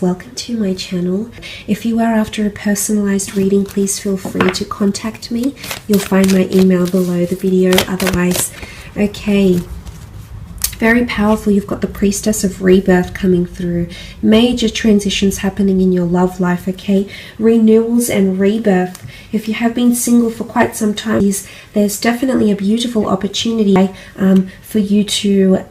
Welcome to my channel. If you are after a personalized reading, please feel free to contact me. You'll find my email below the video. Otherwise, okay, very powerful. You've got the Priestess of Rebirth coming through. Major transitions happening in your love life, okay? Renewals and rebirth. If you have been single for quite some time, there's definitely a beautiful opportunity for you to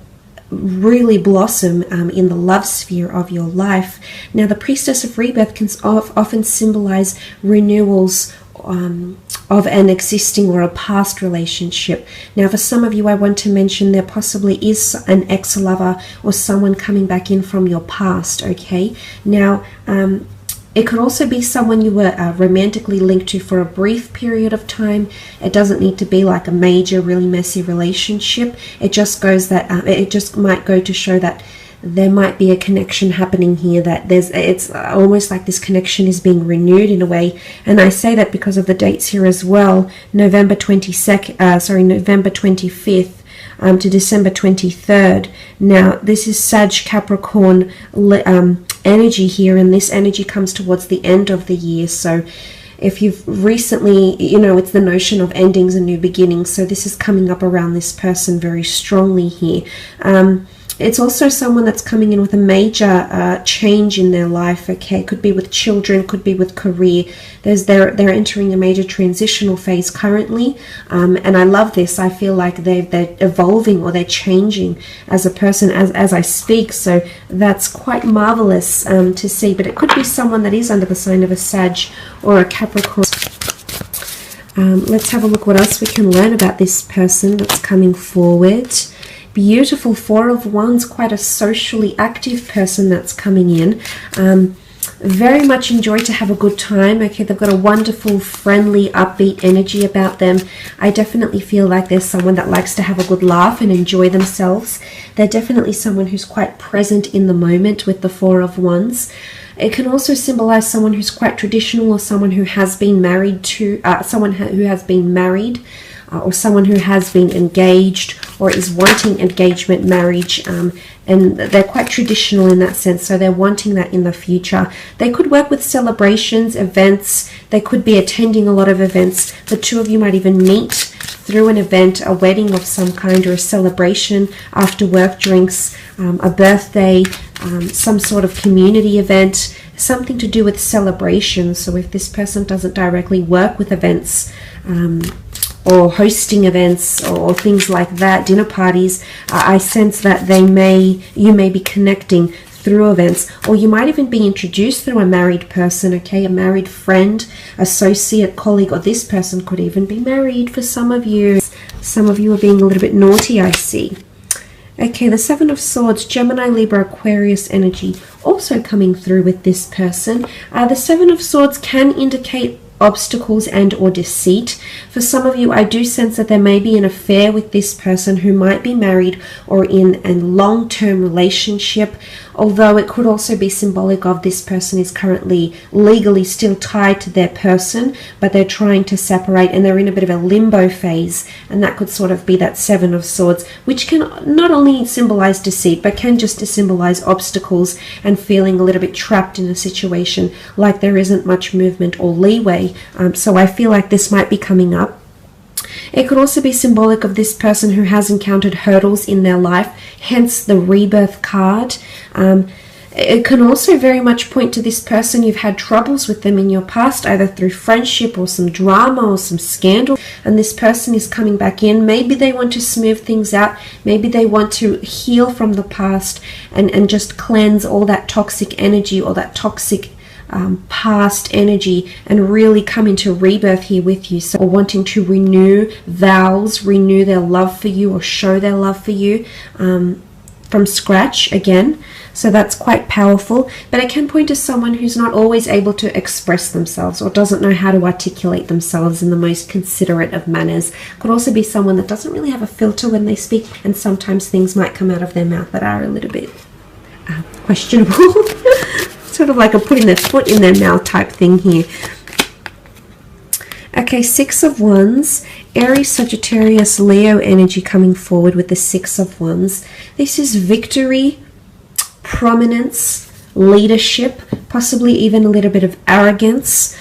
really blossom in the love sphere of your life. Now, the Priestess of Rebirth can often symbolize renewals of an existing or a past relationship. Now, for some of you, I want to mention there possibly is an ex-lover or someone coming back in from your past, okay? Now, it could also be someone you were romantically linked to for a brief period of time. It doesn't need to be like a major, really messy relationship. It just goes that it just might go to show that there might be a connection happening here. That it's almost like this connection is being renewed in a way. And I say that because of the dates here as well. November 25th. To December 23rd. Now, this is Sag Capricorn energy here, and this energy comes towards the end of the year. So if you've recently, it's the notion of endings and new beginnings. So this is coming up around this person very strongly here. It's also someone that's coming in with a major change in their life, okay? Could be with children, could be with career. They're entering a major transitional phase currently, and I love this. I feel like they're evolving or they're changing as a person as I speak, so that's quite marvelous to see. But it could be someone that is under the sign of a Sag or a Capricorn. Let's have a look what else we can learn about this person that's coming forward. Beautiful Four of Wands, quite a socially active person that's coming in. Very much enjoy to have a good time. Okay, they've got a wonderful, friendly, upbeat energy about them. I definitely feel like there's someone that likes to have a good laugh and enjoy themselves. They're definitely someone who's quite present in the moment with the Four of Wands. It can also symbolize someone who's quite traditional, or someone who has been married to, or someone who has been engaged or is wanting engagement, marriage, and they're quite traditional in that sense, so they're wanting that in the future. They could work with celebrations, events. They could be attending a lot of events. The two of you might even meet through an event, a wedding of some kind, or a celebration, after work drinks, a birthday, some sort of community event, something to do with celebration. So if this person doesn't directly work with events, or hosting events or things like that, dinner parties, I sense that you may be connecting through events, or you might even be introduced through a married person, okay, a married friend, associate, colleague, or this person could even be married for some of you. Some of you are being a little bit naughty, I see. Okay, the Seven of Swords, Gemini, Libra, Aquarius energy also coming through with this person. The Seven of Swords can indicate obstacles and or deceit. For some of you, I do sense that there may be an affair with this person who might be married or in a long-term relationship, although it could also be symbolic of this person is currently legally still tied to their person, but they're trying to separate and they're in a bit of a limbo phase, and that could sort of be that Seven of Swords, which can not only symbolize deceit, but can just symbolize obstacles and feeling a little bit trapped in a situation, like there isn't much movement or leeway. So I feel like this might be coming up. It could also be symbolic of this person who has encountered hurdles in their life, hence the Rebirth card. It can also very much point to this person. You've had troubles with them in your past, either through friendship or some drama or some scandal, and this person is coming back in. Maybe they want to smooth things out. Maybe they want to heal from the past and just cleanse all that toxic energy or that toxic past energy and really come into rebirth here with you. So, or wanting to renew vows, renew their love for you, or show their love for you from scratch again. So that's quite powerful, but it can point to someone who's not always able to express themselves or doesn't know how to articulate themselves in the most considerate of manners. Could also be someone that doesn't really have a filter when they speak, and sometimes things might come out of their mouth that are a little bit questionable. Sort of like a putting their foot in their mouth type thing here. Okay, Six of Wands, Aries, Sagittarius, Leo energy coming forward with the Six of Wands. This is victory, prominence, leadership, possibly even a little bit of arrogance.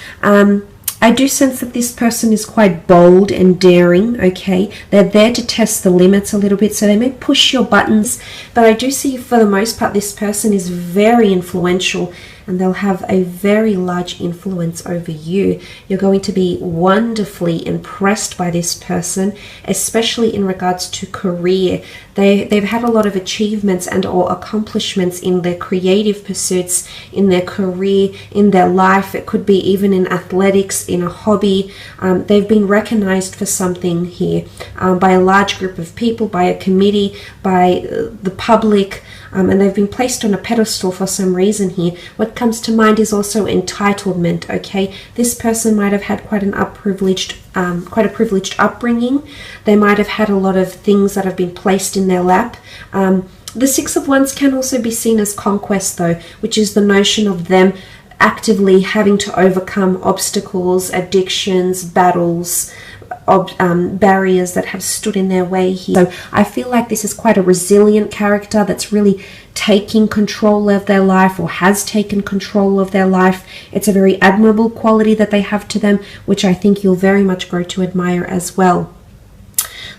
I do sense that this person is quite bold and daring, okay? They're there to test the limits a little bit, so they may push your buttons, but I do see for the most part this person is very influential, and they'll have a very large influence over you. You're going to be wonderfully impressed by this person, especially in regards to career. They've had a lot of achievements and or accomplishments in their creative pursuits, in their career, in their life. It could be even in athletics, in a hobby. They've been recognized for something here by a large group of people, by a committee, by the public, and they've been placed on a pedestal for some reason here. What comes to mind is also entitlement, okay? This person might have had quite a privileged upbringing. They might have had a lot of things that have been placed in their lap. The Six of Wands can also be seen as conquest though, which is the notion of them actively having to overcome obstacles, addictions, battles, barriers that have stood in their way here. So I feel like this is quite a resilient character that's really taking control of their life, or has taken control of their life. It's a very admirable quality that they have to them, which I think you'll very much grow to admire as well.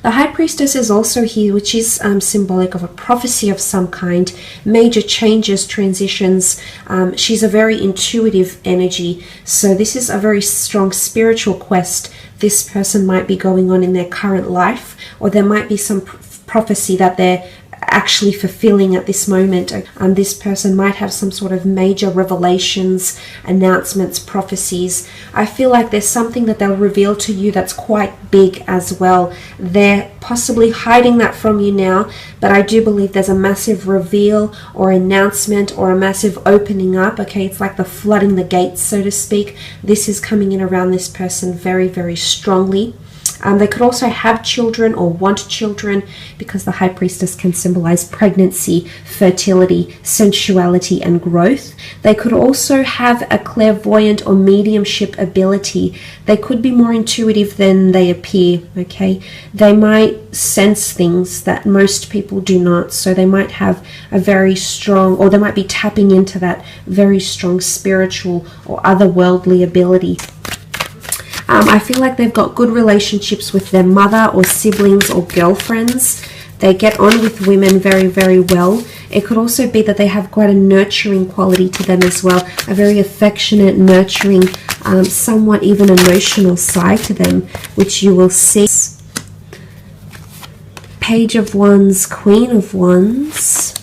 The High Priestess is also here, which is symbolic of a prophecy of some kind, major changes, transitions. She's a very intuitive energy, so this is a very strong spiritual quest this person might be going on in their current life, or there might be some prophecy that they're actually fulfilling at this moment. This person might have some sort of major revelations, announcements, prophecies. I feel like there's something that they'll reveal to you that's quite big as well. They're possibly hiding that from you now, but I do believe there's a massive reveal or announcement or a massive opening up. Okay, it's like the flooding the gates, so to speak. This is coming in around this person very, very strongly. They could also have children or want children, because the High Priestess can symbolize pregnancy, fertility, sensuality, and growth. They could also have a clairvoyant or mediumship ability. They could be more intuitive than they appear, okay? They might sense things that most people do not, so they might have a very strong, or they might be tapping into that very strong spiritual or otherworldly ability. I feel like they've got good relationships with their mother or siblings or girlfriends. They get on with women very, very well. It could also be that they have quite a nurturing quality to them as well, a very affectionate, nurturing, somewhat even emotional side to them, which you will see. Page of Wands, Queen of Wands,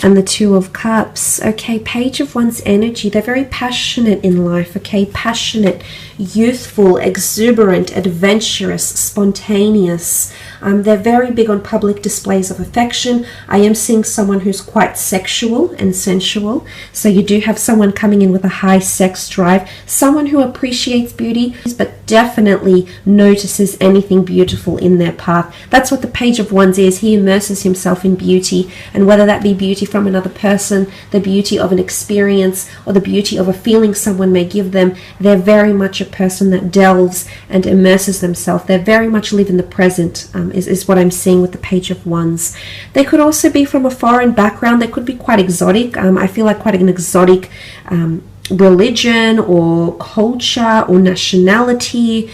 and the Two of Cups. Okay, Page of Wands energy. They're very passionate in life, okay? Passionate, youthful, exuberant, adventurous, spontaneous. They're very big on public displays of affection. I am seeing someone who's quite sexual and sensual. So you do have someone coming in with a high sex drive. Someone who appreciates beauty, but definitely notices anything beautiful in their path. That's what the Page of Wands is. He immerses himself in beauty, and whether that be beauty from another person, the beauty of an experience, or the beauty of a feeling someone may give them, they're very much a person that delves and immerses themselves. They very much live in the present, is what I'm seeing with the Page of Wands. They could also be from a foreign background. They could be quite exotic. I feel like quite an exotic religion or culture or nationality.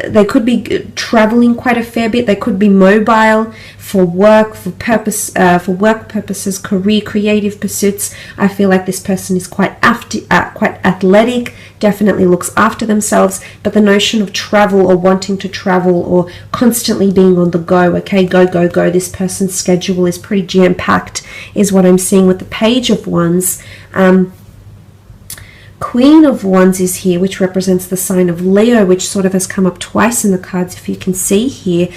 They could be traveling quite a fair bit. They could be mobile for work, for work purposes, career, creative pursuits. I feel like this person is quite athletic, definitely looks after themselves, but the notion of travel or wanting to travel or constantly being on the go, okay, go, go, go. This person's schedule is pretty jam-packed, is what I'm seeing with the Page of Wands. Queen of Wands is here, which represents the sign of Leo, which sort of has come up twice in the cards, if you can see here.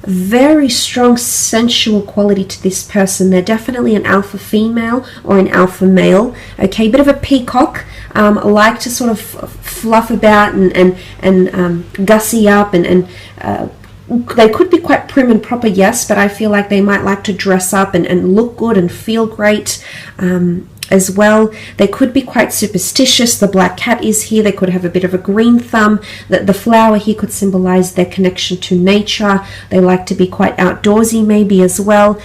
Very strong sensual quality to this person. They're definitely an alpha female or an alpha male. Okay, bit of a peacock. Like to sort of fluff about and gussy up and they could be quite prim and proper, yes, but I feel like they might like to dress up and look good and feel great as well. They could be quite superstitious. The black cat is here. They could have a bit of a green thumb. The flower here could symbolize their connection to nature. They like to be quite outdoorsy maybe as well.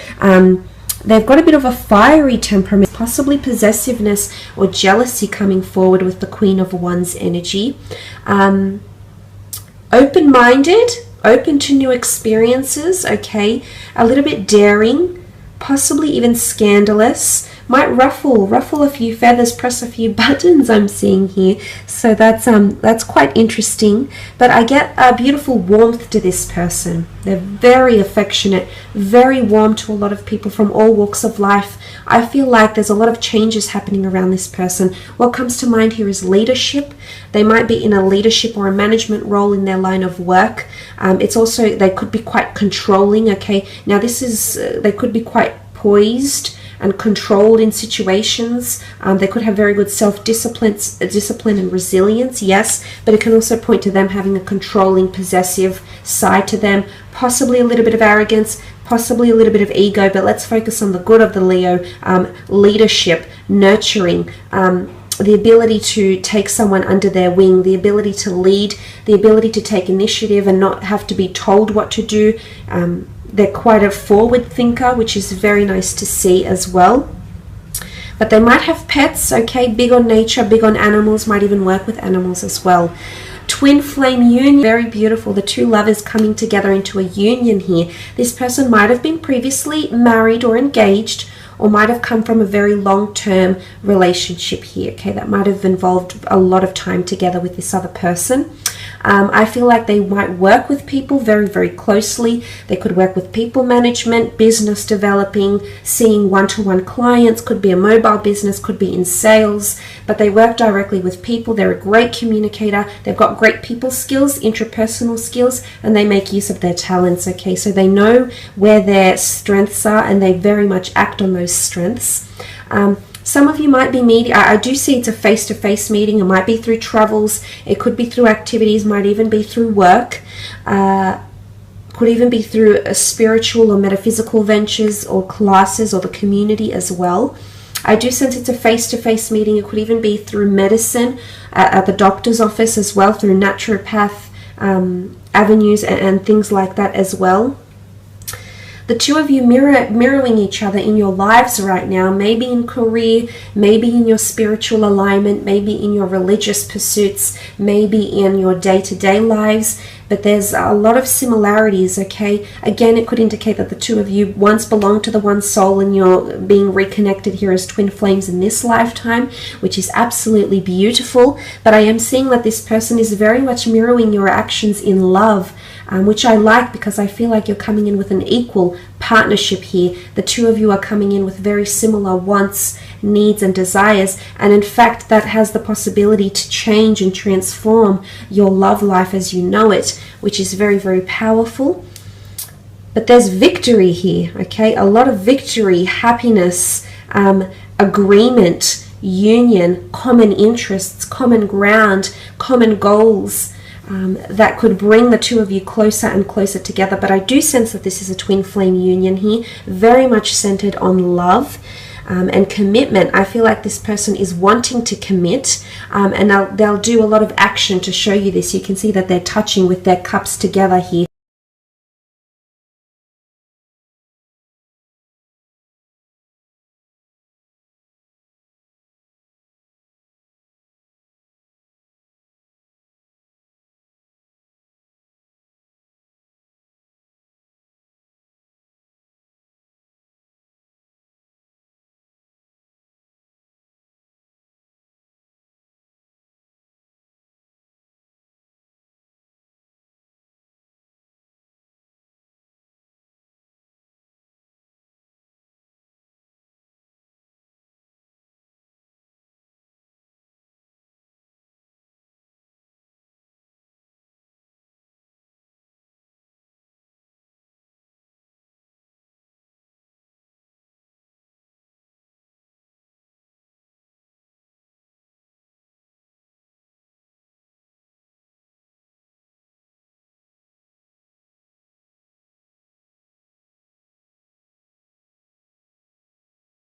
They've got a bit of a fiery temperament, possibly possessiveness or jealousy coming forward with the Queen of Wands energy. Open-minded, open to new experiences, okay? A little bit daring, possibly even scandalous. Might ruffle a few feathers, press a few buttons, I'm seeing here. So that's quite interesting. But I get a beautiful warmth to this person. They're very affectionate, very warm to a lot of people from all walks of life. I feel like there's a lot of changes happening around this person. What comes to mind here is leadership. They might be in a leadership or a management role in their line of work. It's also, they could be quite controlling, okay? Now this is, they could be quite poised and controlled in situations. They could have very good self-discipline and resilience, yes, but it can also point to them having a controlling, possessive side to them, possibly a little bit of arrogance, possibly a little bit of ego, but let's focus on the good of the Leo. Leadership, nurturing, the ability to take someone under their wing, the ability to lead, the ability to take initiative and not have to be told what to do. They're quite a forward thinker, which is very nice to see as well. But they might have pets, okay, big on nature, big on animals, might even work with animals as well. Twin flame union, very beautiful. The two lovers coming together into a union here. This person might have been previously married or engaged, or might have come from a very long-term relationship here, okay? That might have involved a lot of time together with this other person. I feel like they might work with people very, very closely. They could work with people management, business developing, seeing one-to-one clients, could be a mobile business, could be in sales, but they work directly with people. They're a great communicator. They've got great people skills, interpersonal skills, and they make use of their talents, okay? So they know where their strengths are and they very much act on those strengths. Some of you might be meeting, I do see it's a face-to-face meeting. It might be through travels, it could be through activities, might even be through work, could even be through a spiritual or metaphysical ventures or classes or the community as well. I do sense it's a face-to-face meeting. It could even be through medicine, at the doctor's office as well, through naturopath avenues and things like that as well. The two of you mirroring each other in your lives right now, maybe in career, maybe in your spiritual alignment, maybe in your religious pursuits, maybe in your day-to-day lives, but there's a lot of similarities, okay? Again, it could indicate that the two of you once belonged to the one soul and you're being reconnected here as twin flames in this lifetime, which is absolutely beautiful. But I am seeing that this person is very much mirroring your actions in love, which I like because I feel like you're coming in with an equal partnership here. The two of you are coming in with very similar wants, needs and desires, and in fact that has the possibility to change and transform your love life as you know it, which is very, very powerful. But there's victory here, okay? A lot of victory, happiness, agreement, union, common interests, common ground, common goals, that could bring the two of you closer and closer together. But I do sense that this is a twin flame union here, very much centered on love and commitment. I feel like this person is wanting to commit, and they'll do a lot of action to show you this. You can see that they're touching with their cups together here.